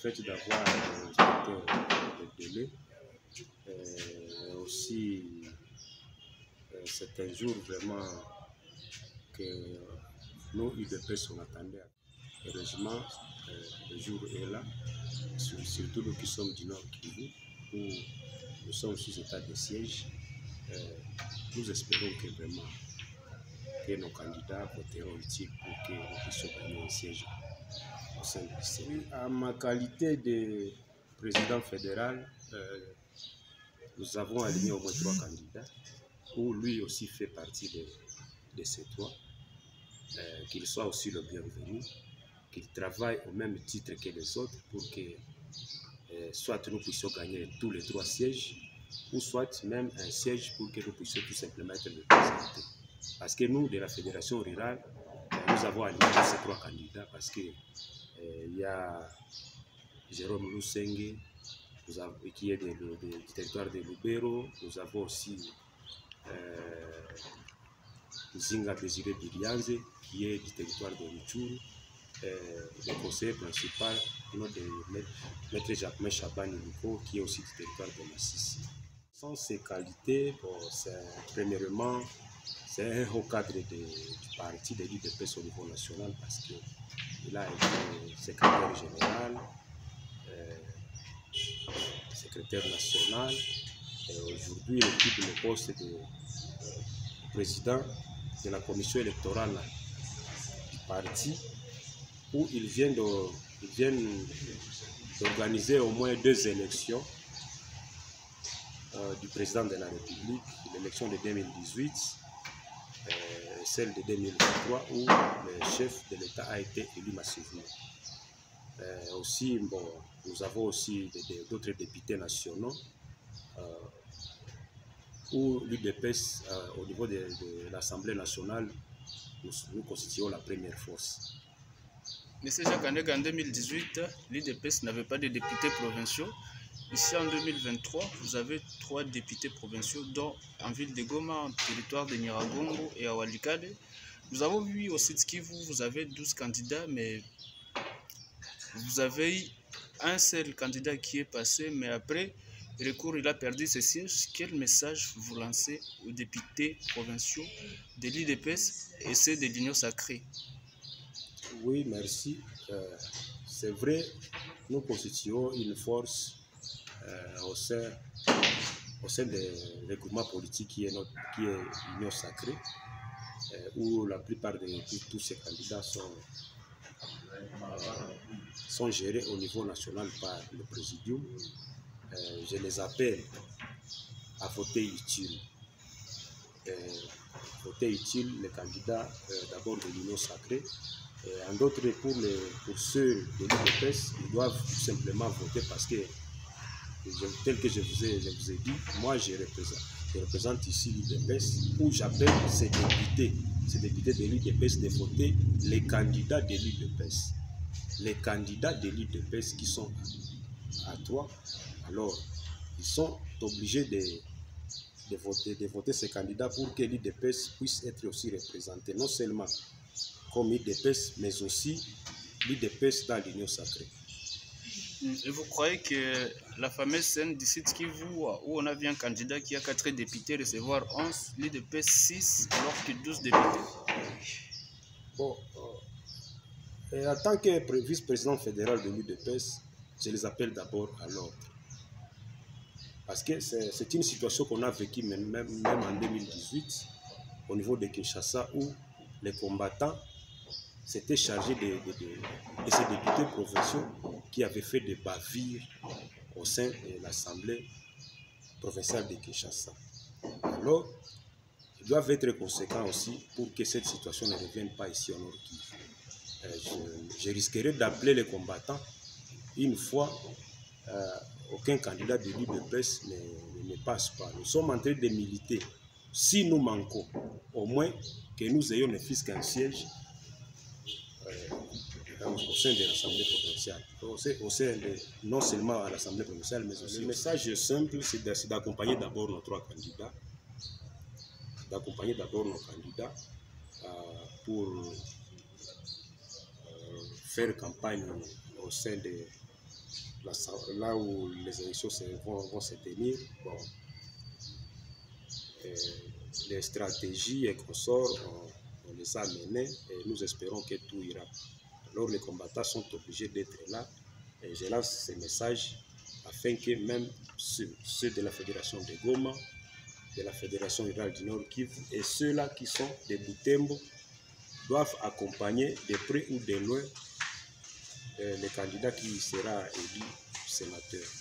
fait d'avoir respecté le délai. Aussi, c'est un jour vraiment que nous, UDPS, on attendait. Heureusement, le jour est là, surtout nous qui sommes du Nord Kivu, où nous sommes sous état de siège. Nous espérons que vraiment que nos candidats voteront utile pour que nous puissions gagner un siège au sein du Sénat. À ma qualité de président fédéral, nous avons aligné au moins 3 candidats, où lui aussi fait partie de ces 3. Qu'il soit aussi le bienvenu, qu'il travaille au même titre que les autres pour que soit nous puissions gagner tous les 3 sièges, ou soit même un siège pour que nous puissions tout simplement être représentés. Parce que nous, de la Fédération rurale, nous avons aligné ces 3 candidats parce que il y a Jérôme Lusenge, qui est du territoire de Lubero. Nous avons aussi Zinga Désiré Birianze, qui est du territoire de Rutshuru. Le conseiller principal de Maître Jacques Chabani Luko, qui est aussi du territoire de Massissi. Sans ces qualités, bon, premièrement, c'est un haut cadre du parti de l'UDPS au niveau national parce qu'il a été secrétaire général, secrétaire national, et aujourd'hui il occupe le poste de président de la commission électorale du parti, où ils viennent d'organiser au moins 2 élections du président de la République, l'élection de 2018 et celle de 2023 où le chef de l'État a été élu massivement. Aussi, bon, nous avons aussi d'autres députés nationaux où l'UDPS, au niveau de l'Assemblée nationale, nous constituons la première force. Monsieur Jacques Andega, en 2018, l'UDPS n'avait pas de députés provinciaux. Ici, en 2023, vous avez 3 députés provinciaux, dont en ville de Goma, en territoire de Nyiragongo et à Walikale. Nous avons vu au Sud Kivu, vous avez 12 candidats, mais vous avez un seul candidat qui est passé, mais après recours, il a perdu ses sièges. Quel message vous lancez aux députés provinciaux de l'UDPS et ceux de l'Union sacrée? Oui, merci. C'est vrai, nous constituons une force au sein des regroupements politiques qui est l'Union sacrée, où la plupart de tous ces candidats sont gérés au niveau national par le présidium. Je les appelle à voter utile. Voter utile les candidats d'abord de l'Union sacrée. En d'autres, pour ceux de l'UDPS, ils doivent tout simplement voter parce que, tel que je vous ai dit, moi je représente ici l'UDPS, où j'appelle ces députés de l'UDPS de voter les candidats de l'UDPS. Les candidats de l'UDPS qui sont à 3, alors ils sont obligés de voter ces candidats pour que l'UDPS puisse être aussi représenté, non seulement comme l'UDPS, mais aussi l'UDPS dans l'Union sacrée. Et vous croyez que la fameuse scène du Sud Kivu, où on a vu un candidat qui a 4 députés recevoir 11, l'UDPS 6, alors que 12 députés? Bon, en tant que vice-président fédéral de l'UDPS, je les appelle d'abord à l'ordre. Parce que c'est une situation qu'on a vécue même en 2018, au niveau de Kinshasa, où les combattants s'étaient chargés de ces députés provinciaux qui avaient fait des bavures au sein de l'Assemblée provinciale de Kinshasa. Alors, ils doivent être conséquents aussi pour que cette situation ne revienne pas ici au Nord Kivu. Je risquerais d'appeler les combattants une fois aucun candidat de l'UDPS ne passe pas. Nous sommes en train de militer. Si nous manquons, au moins que nous ayons ne fût-ce qu'un siège au sein de l'Assemblée provinciale, non seulement à l'Assemblée provinciale, mais aussi. Le message simple, c'est d'accompagner d'abord nos 3 candidats, pour faire campagne au sein de là où les élections vont se tenir, bon, les stratégies et consorts, on les a menées et nous espérons que tout ira. Alors les combattants sont obligés d'être là et je lance ce message afin que même ceux de la Fédération de Goma, de la Fédération rurale du Nord Kivu et ceux-là qui sont de Butembo doivent accompagner de près ou de loin le candidat qui sera élu sénateur.